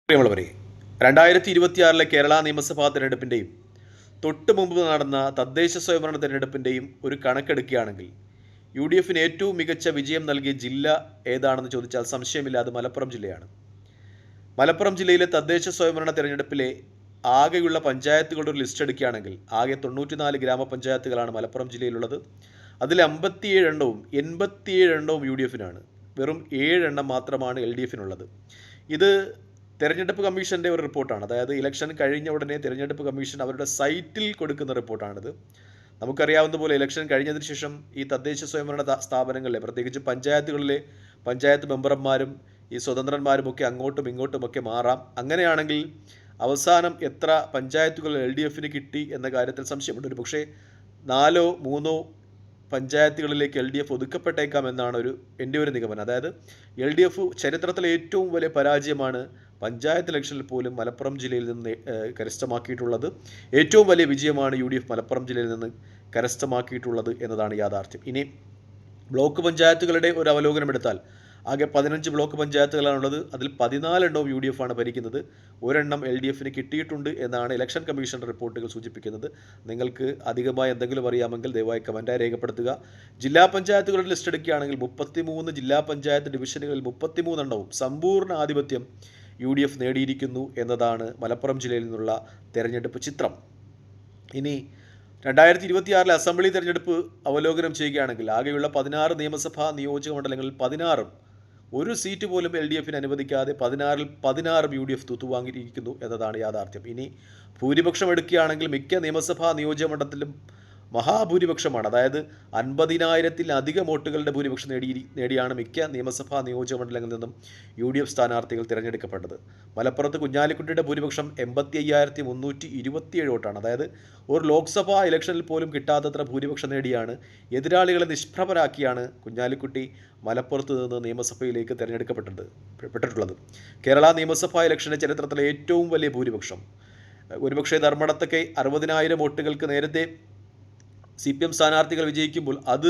പ്രിയമുള്ളവരെ, 2026 കേരള നിയമസഭാ തെരഞ്ഞെടുപ്പിൻ്റെയും തൊട്ട് മുമ്പ് നടന്ന തദ്ദേശ സ്വയംഭരണ തെരഞ്ഞെടുപ്പിൻ്റെയും ഒരു കണക്കെടുക്കുകയാണെങ്കിൽ UDFന് ഏറ്റവും മികച്ച വിജയം നൽകിയ ജില്ല ഏതാണെന്ന് ചോദിച്ചാൽ സംശയമില്ലാതെ മലപ്പുറം ജില്ലയാണ്. മലപ്പുറം ജില്ലയിലെ തദ്ദേശ സ്വയംഭരണ തെരഞ്ഞെടുപ്പിലെ ആകെയുള്ള പഞ്ചായത്തുകളുടെ ഒരു ലിസ്റ്റ് എടുക്കുകയാണെങ്കിൽ ആകെ 94 ഗ്രാമപഞ്ചായത്തുകളാണ് മലപ്പുറം ജില്ലയിലുള്ളത്. അതിൽ 57 എണ്ണവും 87 എണ്ണവും UDFനാണ്. വെറും 7 എണ്ണം മാത്രമാണ് LDFനുള്ളത്. ഇത് തെരഞ്ഞെടുപ്പ് കമ്മീഷൻ്റെ ഒരു റിപ്പോർട്ടാണ്. അതായത് ഇലക്ഷൻ കഴിഞ്ഞ ഉടനെ തെരഞ്ഞെടുപ്പ് കമ്മീഷൻ അവരുടെ സൈറ്റിൽ കൊടുക്കുന്ന റിപ്പോർട്ടാണിത്. നമുക്കറിയാവുന്ന പോലെ ഇലക്ഷൻ കഴിഞ്ഞതിന് ശേഷം ഈ തദ്ദേശ സ്വയംഭരണ സ്ഥാപനങ്ങളിലെ പ്രത്യേകിച്ച് പഞ്ചായത്തുകളിലെ പഞ്ചായത്ത് മെമ്പർമാരും ഈ സ്വതന്ത്രന്മാരുമൊക്കെ അങ്ങോട്ടും ഇങ്ങോട്ടുമൊക്കെ മാറാം. അങ്ങനെയാണെങ്കിൽ അവസാനം എത്ര പഞ്ചായത്തുകൾ LDFന് കിട്ടി എന്ന കാര്യത്തിൽ സംശയമുണ്ട്. ഒരു പക്ഷേ 4 3 പഞ്ചായത്തുകളിലേക്ക് LDF ഒതുക്കപ്പെട്ടേക്കാം എന്നാണ് എൻ്റെ ഒരു നിഗമനം. അതായത് LDF ചരിത്രത്തിലെ ഏറ്റവും വലിയ പരാജയമാണ് പഞ്ചായത്ത് ഇലക്ഷനിൽ പോലും മലപ്പുറം ജില്ലയിൽ നിന്ന് കരസ്ഥമാക്കിയിട്ടുള്ളത്. ഏറ്റവും വലിയ വിജയമാണ് UDF മലപ്പുറം ജില്ലയിൽ നിന്ന് കരസ്ഥമാക്കിയിട്ടുള്ളത് എന്നതാണ് യാഥാർത്ഥ്യം. ഇനി ബ്ലോക്ക് പഞ്ചായത്തുകളുടെ ഒരു അവലോകനം എടുത്താൽ ആകെ 15 ബ്ലോക്ക് പഞ്ചായത്തുകളാണുള്ളത്. അതിൽ 14 എണ്ണവും UDF ആണ് ഭരിക്കുന്നത്. ഒരെണ്ണം LDFന് കിട്ടിയിട്ടുണ്ട് എന്നാണ് ഇലക്ഷൻ കമ്മീഷൻ റിപ്പോർട്ടുകൾ സൂചിപ്പിക്കുന്നത്. നിങ്ങൾക്ക് അധികമായി എന്തെങ്കിലും അറിയാമെങ്കിൽ ദയവായി കമൻറ്റായി രേഖപ്പെടുത്തുക. ജില്ലാ പഞ്ചായത്തുകളുടെ ലിസ്റ്റ് എടുക്കുകയാണെങ്കിൽ 33 ജില്ലാ പഞ്ചായത്ത് ഡിവിഷനുകളിൽ 33 എണ്ണവും സമ്പൂർണ്ണ ആധിപത്യം UDF നേടിയിരിക്കുന്നു എന്നതാണ് മലപ്പുറം ജില്ലയിൽ നിന്നുള്ള തെരഞ്ഞെടുപ്പ് ചിത്രം. ഇനി 2026 അസംബ്ലി തെരഞ്ഞെടുപ്പ് അവലോകനം ചെയ്യുകയാണെങ്കിൽ ആകെയുള്ള 16 നിയമസഭാ നിയോജക മണ്ഡലങ്ങളിൽ 16 ഒരു സീറ്റ് പോലും LDFന് അനുവദിക്കാതെ 16-ൽ 16 UDF തൂത്തുവാങ്ങിയിരിക്കുന്നു എന്നതാണ് യാഥാർത്ഥ്യം. ഇനി ഭൂരിപക്ഷം എടുക്കുകയാണെങ്കിൽ മിക്ക നിയമസഭാ നിയോജക മണ്ഡലത്തിലും മഹാഭൂരിപക്ഷമാണ്. അതായത് 50,000-ൽ-അധികം വോട്ടുകളുടെ ഭൂരിപക്ഷം നേടിയാണ് മിക്ക നിയമസഭാ നിയോജക മണ്ഡലങ്ങളിൽ നിന്നും UDF സ്ഥാനാർത്ഥികൾ തിരഞ്ഞെടുക്കപ്പെട്ടത്. മലപ്പുറത്ത് കുഞ്ഞാലിക്കുട്ടിയുടെ ഭൂരിപക്ഷം 85,327 വോട്ടാണ്. അതായത് ഒരു ലോക്സഭാ ഇലക്ഷനിൽ പോലും കിട്ടാത്തത്ര ഭൂരിപക്ഷം നേടിയാണ്, എതിരാളികളെ നിഷ്പ്രഭരാക്കിയാണ് കുഞ്ഞാലിക്കുട്ടി മലപ്പുറത്ത് നിന്ന് നിയമസഭയിലേക്ക് തിരഞ്ഞെടുക്കപ്പെട്ടിട്ടുള്ളത്. കേരള നിയമസഭാ ഇലക്ഷൻ്റെ ചരിത്രത്തിലെ ഏറ്റവും വലിയ ഭൂരിപക്ഷം ഒരുപക്ഷെ ധർമ്മടത്തൊക്കെ 60,000 വോട്ടുകൾക്ക് നേരത്തെ CPM സ്ഥാനാർത്ഥികൾ വിജയിക്കുമ്പോൾ അത്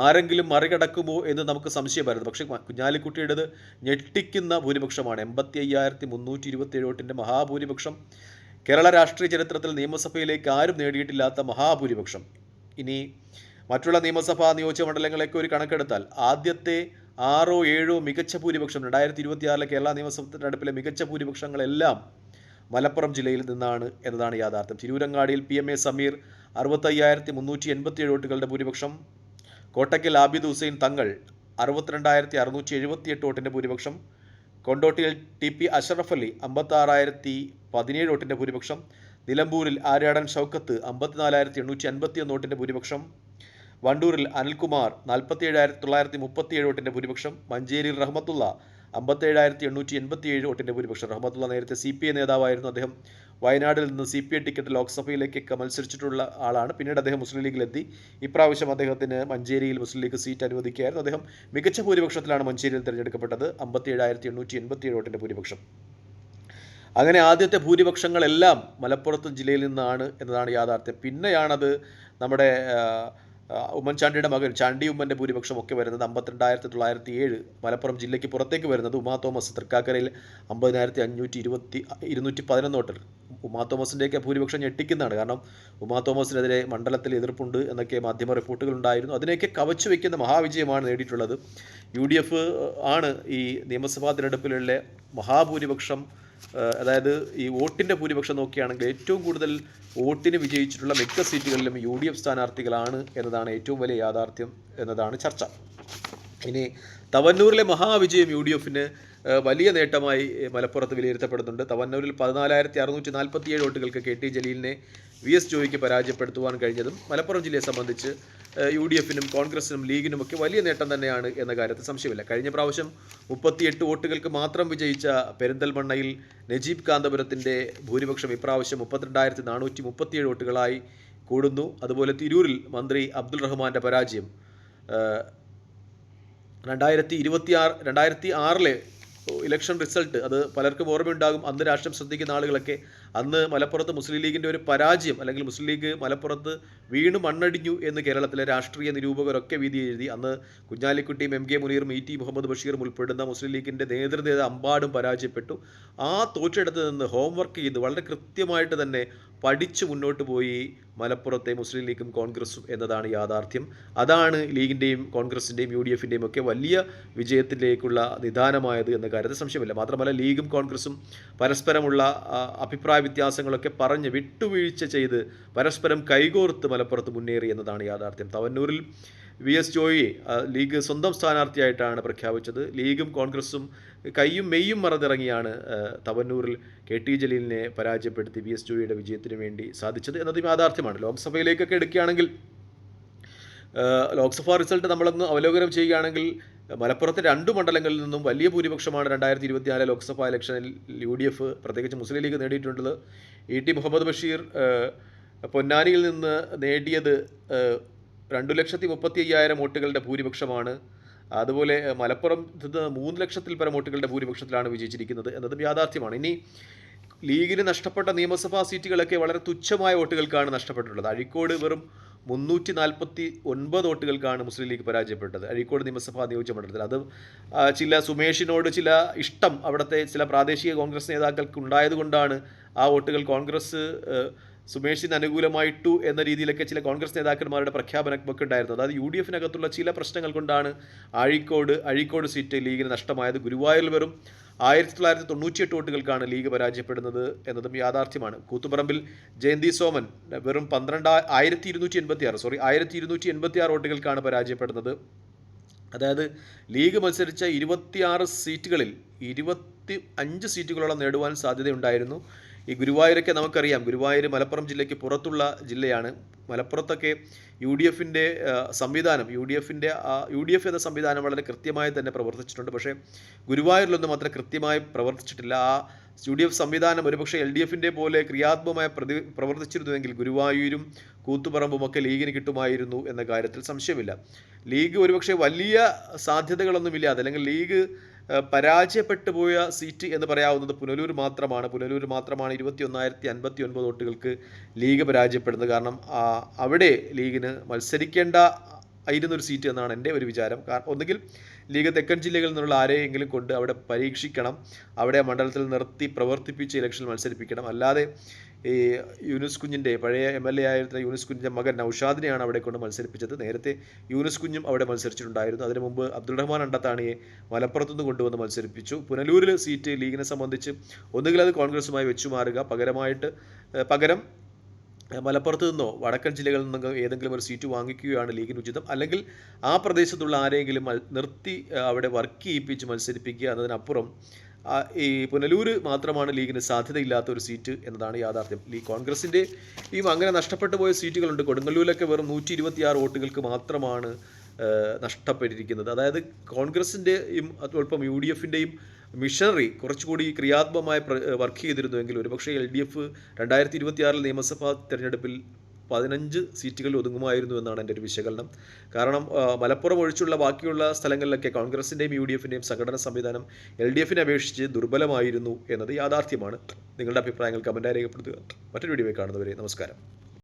ആരെങ്കിലും മറികടക്കുമോ എന്ന് നമുക്ക് സംശയമായിരുന്നു. പക്ഷേ കുഞ്ഞാലിക്കുട്ടിയുടേത് ഞെട്ടിക്കുന്ന ഭൂരിപക്ഷമാണ്. 85,327 വോട്ടിൻ്റെ മഹാഭൂരിപക്ഷം. കേരള രാഷ്ട്രീയ ചരിത്രത്തിൽ നിയമസഭയിലേക്ക് ആരും നേടിയിട്ടില്ലാത്ത മഹാഭൂരിപക്ഷം. ഇനി മറ്റുള്ള നിയമസഭാ നിയോജക മണ്ഡലങ്ങളൊക്കെ ഒരു കണക്കെടുത്താൽ ആദ്യത്തെ 6-7 മികച്ച ഭൂരിപക്ഷം 2026 കേരള നിയമസഭാ തെരഞ്ഞെടുപ്പിലെ മികച്ച ഭൂരിപക്ഷങ്ങളെല്ലാം മലപ്പുറം ജില്ലയിൽ നിന്നാണ് എന്നതാണ് യാഥാർത്ഥ്യം. തിരൂരങ്ങാടിയിൽ PMA സമീർ 65,387 വോട്ടുകളുടെ ഭൂരിപക്ഷം. കോട്ടയ്ക്കൽ ആബിദ് ഹുസൈൻ തങ്ങൾ 62,678 വോട്ടിൻ്റെ ഭൂരിപക്ഷം. കൊണ്ടോട്ടിയിൽ TP അഷറഫ് അലി 56,017 വോട്ടിൻ്റെ ഭൂരിപക്ഷം. നിലമ്പൂരിൽ ആര്യാടൻ ഷൗക്കത്ത് 54,851 വോട്ടിൻ്റെ ഭൂരിപക്ഷം. വണ്ടൂരിൽ അനിൽകുമാർ 47,937 വോട്ടിൻ്റെ ഭൂരിപക്ഷം. മഞ്ചേരിയിൽ റഹ്മത്തുള്ള 57,887 വോട്ടിൻ്റെ ഭൂരിപക്ഷം. റഹ്മത്തുള്ള നേരത്തെ CPI നേതാവായിരുന്നു. അദ്ദേഹം വയനാട്ടിൽ നിന്ന് CPI ടിക്കറ്റ് ലോക്സഭയിലേക്കൊക്കെ മത്സരിച്ചിട്ടുള്ള ആളാണ്. പിന്നീട് അദ്ദേഹം മുസ്ലിം ലീഗിലെത്തി. ഇപ്രാവശ്യം അദ്ദേഹത്തിന് മഞ്ചേരിയിൽ മുസ്ലിം ലീഗ് സീറ്റ് അനുവദിക്കുകയായിരുന്നു. അദ്ദേഹം മികച്ച ഭൂരിപക്ഷത്തിലാണ് മഞ്ചേരിയിൽ തിരഞ്ഞെടുക്കപ്പെട്ടത്. 57,887 വോട്ടിൻ്റെ ഭൂരിപക്ഷം. അങ്ങനെ ആദ്യത്തെ ഭൂരിപക്ഷങ്ങളെല്ലാം മലപ്പുറത്ത് ജില്ലയിൽ നിന്നാണ് എന്നതാണ് യാഥാർത്ഥ്യം. പിന്നെയാണത് നമ്മുടെ ഉമ്മൻചാണ്ടിയുടെ മകൻ ചാണ്ടി ഉമ്മൻ്റെ ഭൂരിപക്ഷമൊക്കെ വരുന്നത് 52,907. മലപ്പുറം ജില്ലയ്ക്ക് പുറത്തേക്ക് വരുന്നത് ഉമാ തോമസ് തൃക്കാക്കരയിൽ 50,521 വോട്ടിൽ. ഉമാ തോമസിൻ്റെയൊക്കെ ഭൂരിപക്ഷം ഞെട്ടിക്കുന്നതാണ്. കാരണം ഉമാ തോമസിനെതിരെ മണ്ഡലത്തിൽ എതിർപ്പുണ്ട് എന്നൊക്കെ മാധ്യമ റിപ്പോർട്ടുകളുണ്ടായിരുന്നു. അതിനെയൊക്കെ കവച്ചു വയ്ക്കുന്ന മഹാവിജയമാണ് നേടിയിട്ടുള്ളത്. UDF ആണ് ഈ നിയമസഭാ തിരഞ്ഞെടുപ്പിലുള്ള മഹാഭൂരിപക്ഷം. അതായത് ഈ വോട്ടിൻ്റെ ഭൂരിപക്ഷം നോക്കുകയാണെങ്കിൽ ഏറ്റവും കൂടുതൽ വോട്ടിന് വിജയിച്ചിട്ടുള്ള മിക്ക സീറ്റുകളിലും UDF സ്ഥാനാർത്ഥികളാണ് എന്നതാണ് ഏറ്റവും വലിയ യാഥാർത്ഥ്യം എന്നതാണ് ചർച്ച. ഇനി തവന്നൂരിലെ മഹാവിജയം UDFന് വലിയ നേട്ടമായി മലപ്പുറത്ത് വിലയിരുത്തപ്പെടുന്നുണ്ട്. തവന്നൂരിൽ 14,647 വോട്ടുകൾക്ക് KT ജലീലിനെ VS ജോയിക്ക് പരാജയപ്പെടുത്തുവാൻ കഴിഞ്ഞതും മലപ്പുറം ജില്ലയെ സംബന്ധിച്ച് UDFനും കോൺഗ്രസിനും ലീഗിനുമൊക്കെ വലിയ നേട്ടം തന്നെയാണ് എന്ന കാര്യത്തിൽ സംശയമില്ല. കഴിഞ്ഞ പ്രാവശ്യം 38 വോട്ടുകൾക്ക് മാത്രം വിജയിച്ച പെരിന്തൽമണ്ണയിൽ നജീബ് കാന്തപുരത്തിൻ്റെ ഭൂരിപക്ഷം ഇപ്രാവശ്യം 32,437 വോട്ടുകളായി കൂടുന്നു. അതുപോലെ തിരൂരിൽ മന്ത്രി അബ്ദുൾ റഹ്മാൻ്റെ പരാജയം 2006 ഇലക്ഷൻ റിസൾട്ട് അത് പലർക്കും ഓർമ്മയുണ്ടാകും. അന്ന് രാഷ്ട്രീയം ശ്രദ്ധിക്കുന്ന ആളുകളൊക്കെ അന്ന് മലപ്പുറത്ത് മുസ്ലിം ലീഗിൻ്റെ ഒരു പരാജയം, അല്ലെങ്കിൽ മുസ്ലിം ലീഗ് മലപ്പുറത്ത് വീണ് മണ്ണടിഞ്ഞു എന്ന് കേരളത്തിലെ രാഷ്ട്രീയ നിരൂപകരൊക്കെ വിധി എഴുതി. അന്ന് കുഞ്ഞാലിക്കുട്ടിയും എം കെ മുനീറും ഇ ടി മുഹമ്മദ് ബഷീറും ഉൾപ്പെടുന്ന മുസ്ലിം ലീഗിൻ്റെ നേതൃത്വം അമ്പാടും പരാജയപ്പെട്ടു. ആ തോറ്റെടുത്ത് നിന്ന് ഹോംവർക്ക് ചെയ്ത് വളരെ കൃത്യമായിട്ട് തന്നെ പഠിച്ചു മുന്നോട്ട് പോയി മലപ്പുറത്തെ മുസ്ലിം ലീഗും കോൺഗ്രസും എന്നതാണ് യാഥാർത്ഥ്യം. അതാണ് ലീഗിൻ്റെയും കോൺഗ്രസിൻ്റെയും യു ഡി എഫിൻ്റെയും ഒക്കെ വലിയ വിജയത്തിലേക്കുള്ള നിദാനമായത് എന്ന കാര്യത്തിൽ സംശയമില്ല. മാത്രമല്ല ലീഗും കോൺഗ്രസും പരസ്പരമുള്ള അഭിപ്രായ വ്യത്യാസങ്ങളൊക്കെ പറഞ്ഞ് വിട്ടുവീഴ്ച ചെയ്ത് പരസ്പരം കൈകോർത്ത് മലപ്പുറത്ത് മുന്നേറി എന്നതാണ് യാഥാർത്ഥ്യം. തവന്നൂരിൽ VS ജോയിയെ ലീഗ് സ്വന്തം സ്ഥാനാർത്ഥിയായിട്ടാണ് പ്രഖ്യാപിച്ചത്. ലീഗും കോൺഗ്രസും കയ്യും മെയ്യും മറന്നിറങ്ങിയാണ് തവന്നൂരിൽ KT ജലീലിനെ പരാജയപ്പെടുത്തി VS ജോയിയുടെ വിജയത്തിന് വേണ്ടി സാധിച്ചത് എന്നതും യാഥാർത്ഥ്യമാണ്. ലോക്സഭയിലേക്കൊക്കെ എടുക്കുകയാണെങ്കിൽ ലോക്സഭാ റിസൾട്ട് നമ്മളൊന്ന് അവലോകനം ചെയ്യുകയാണെങ്കിൽ മലപ്പുറത്തെ 2 മണ്ഡലങ്ങളിൽ നിന്നും വലിയ ഭൂരിപക്ഷമാണ് 2024 ലോക്സഭാ ഇലക്ഷനിൽ UDF പ്രത്യേകിച്ച് മുസ്ലിം ലീഗ് നേടിയിട്ടുള്ളത്. ഇ ടി മുഹമ്മദ് ബഷീർ പൊന്നാനിയിൽ നിന്ന് നേടിയത് 2,35,000 വോട്ടുകളുടെ ഭൂരിപക്ഷമാണ്. അതുപോലെ മലപ്പുറം 3 ലക്ഷത്തിൽ പരം വോട്ടുകളുടെ ഭൂരിപക്ഷത്തിലാണ് വിജയിച്ചിരിക്കുന്നത് എന്നതും യാഥാർത്ഥ്യമാണ്. ഇനി ലീഗിന് നഷ്ടപ്പെട്ട നിയമസഭാ സീറ്റുകളൊക്കെ വളരെ തുച്ഛമായ വോട്ടുകൾക്കാണ് നഷ്ടപ്പെട്ടിട്ടുള്ളത്. അഴീക്കോട് വെറും 349 വോട്ടുകൾക്കാണ് മുസ്ലിം ലീഗ് പരാജയപ്പെട്ടത്, അഴീക്കോട് നിയമസഭാ നിയോജക മണ്ഡലത്തിൽ. അത് ചില സുമേഷിനോട് ചില ഇഷ്ടം അവിടുത്തെ ചില പ്രാദേശിക കോൺഗ്രസ് നേതാക്കൾക്ക് ഉണ്ടായതുകൊണ്ടാണ് ആ വോട്ടുകൾ കോൺഗ്രസ് സുമേഷിന് അനുകൂലമായിട്ടു എന്ന രീതിയിലൊക്കെ ചില കോൺഗ്രസ് നേതാക്കന്മാരുടെ പ്രഖ്യാപനമൊക്കെ ഉണ്ടായിരുന്നു. അതായത് UDFിനകത്തുള്ള ചില പ്രശ്നങ്ങൾ കൊണ്ടാണ് അഴീക്കോട് സീറ്റ് ലീഗിന് നഷ്ടമായത്. ഗുരുവായൂരിൽ വെറും 1998 വോട്ടുകൾക്കാണ് ലീഗ് പരാജയപ്പെടുന്നത് എന്നതും യാഥാർത്ഥ്യമാണ്. കൂത്തുപറമ്പിൽ ജയന്തി സോമൻ വെറും 1286 വോട്ടുകൾക്കാണ് പരാജയപ്പെടുന്നത്. അതായത് ലീഗ് മത്സരിച്ച 26 സീറ്റുകളിൽ 25 സീറ്റുകളോളം നേടുവാൻ സാധ്യതയുണ്ടായിരുന്നു. ഈ ഗുരുവായൂരൊക്കെ നമുക്കറിയാം, ഗുരുവായൂർ മലപ്പുറം ജില്ലയ്ക്ക് പുറത്തുള്ള ജില്ലയാണ്. മലപ്പുറത്തൊക്കെ UDFിൻ്റെ സംവിധാനം UDF എന്ന സംവിധാനം വളരെ കൃത്യമായി തന്നെ പ്രവർത്തിച്ചിട്ടുണ്ട്. പക്ഷേ ഗുരുവായൂരിലൊന്നും അത്ര കൃത്യമായി പ്രവർത്തിച്ചിട്ടില്ല. ആ UDF സംവിധാനം ഒരുപക്ഷെ LDFിൻ്റെ പോലെ ക്രിയാത്മകമായി പ്രവർത്തിച്ചിരുന്നുവെങ്കിൽ ഗുരുവായൂരും കൂത്തുപറമ്പുമൊക്കെ ലീഗിന് കിട്ടുമായിരുന്നു എന്ന കാര്യത്തിൽ സംശയമില്ല. ലീഗ് ഒരുപക്ഷെ വലിയ സാധ്യതകളൊന്നുമില്ലാതെ, അല്ലെങ്കിൽ ലീഗ് പരാജയപ്പെട്ടു പോയ സീറ്റ് എന്ന് പറയാവുന്നത് പുനലൂർ മാത്രമാണ്. 21,059 വോട്ടുകൾക്ക് ലീഗ് പരാജയപ്പെടുന്നത്. കാരണം അവിടെ ലീഗിന് മത്സരിക്കേണ്ട ആയിരുന്നൊരു സീറ്റ് എന്നാണ് എൻ്റെ ഒരു വിചാരം. ഒന്നുകിൽ ലീഗ് തെക്കൻ ജില്ലകളിൽ നിന്നുള്ള ആരെയെങ്കിലും കൊണ്ട് അവിടെ പരീക്ഷിക്കണം, അവിടെ മണ്ഡലത്തിൽ നിർത്തി പ്രവർത്തിപ്പിച്ച് ഇലക്ഷനിൽ മത്സരിപ്പിക്കണം. അല്ലാതെ ഈ യൂനുസ് കുഞ്ഞിൻ്റെ പഴയ MLA ആയിരുന്ന യൂനുസ് കുഞ്ഞിൻ്റെ മകൻ നൗഷാദിനെയാണ് അവിടെ കൊണ്ട് മത്സരിപ്പിച്ചത്. നേരത്തെ യൂനുസ് കുഞ്ഞും അവിടെ മത്സരിച്ചിട്ടുണ്ടായിരുന്നു. അതിനു മുമ്പ് അബ്ദുൾ റഹ്മാൻ അണ്ടത്താണിയെ മലപ്പുറത്തുനിന്ന് കൊണ്ടുവന്ന് മത്സരിപ്പിച്ചു. പുനലൂരിൽ സീറ്റ് ലീഗിനെ സംബന്ധിച്ച് ഒന്നുകിൽ അത് കോൺഗ്രസുമായി വെച്ചുമാറുക, പകരം മലപ്പുറത്ത് നിന്നോ വടക്കൻ ജില്ലകളിൽ നിന്നോ ഏതെങ്കിലും ഒരു സീറ്റ് വാങ്ങിക്കുകയാണ് ലീഗിന് ഉചിതം. അല്ലെങ്കിൽ ആ പ്രദേശത്തുള്ള ആരെങ്കിലും നിർത്തി അവിടെ വർക്ക് ചെയ്യിപ്പിച്ച് മത്സരിപ്പിക്കുക എന്നതിനപ്പുറം ഈ പുനലൂർ മാത്രമാണ് ലീഗിന് സാധ്യതയില്ലാത്ത ഒരു സീറ്റ് എന്നതാണ് യാഥാർത്ഥ്യം. കോൺഗ്രസിൻ്റെ അങ്ങനെ നഷ്ടപ്പെട്ടു പോയ സീറ്റുകളുണ്ട്. കൊടുങ്ങല്ലൂരിലൊക്കെ വെറും 126 വോട്ടുകൾക്ക് മാത്രമാണ് നഷ്ടപ്പെട്ടിരിക്കുന്നത്. അതായത് കോൺഗ്രസിൻ്റെയും അതോടൊപ്പം UDFിൻ്റെയും മിഷനറി കുറച്ചുകൂടി ക്രിയാത്മകമായി വർക്ക് ചെയ്തിരുന്നുവെങ്കിൽ ഒരുപക്ഷെ LDF 2026 നിയമസഭാ തെരഞ്ഞെടുപ്പിൽ 15 സീറ്റുകളിൽ ഒതുങ്ങുമായിരുന്നു എന്നാണ് എൻ്റെ ഒരു വിശകലനം. കാരണം മലപ്പുറം ഒഴിച്ചുള്ള ബാക്കിയുള്ള സ്ഥലങ്ങളിലൊക്കെ കോൺഗ്രസിൻ്റെയും UDFിൻ്റെയും സംഘടനാ സംവിധാനം LDFിനെ അപേക്ഷിച്ച് ദുർബലമായിരുന്നു എന്നത് യാഥാർത്ഥ്യമാണ്. നിങ്ങളുടെ അഭിപ്രായങ്ങൾ കമൻറ്റായി രേഖപ്പെടുത്തുക. മറ്റൊരു വീഡിയോയിൽ കാണുന്നവരെ നമസ്കാരം.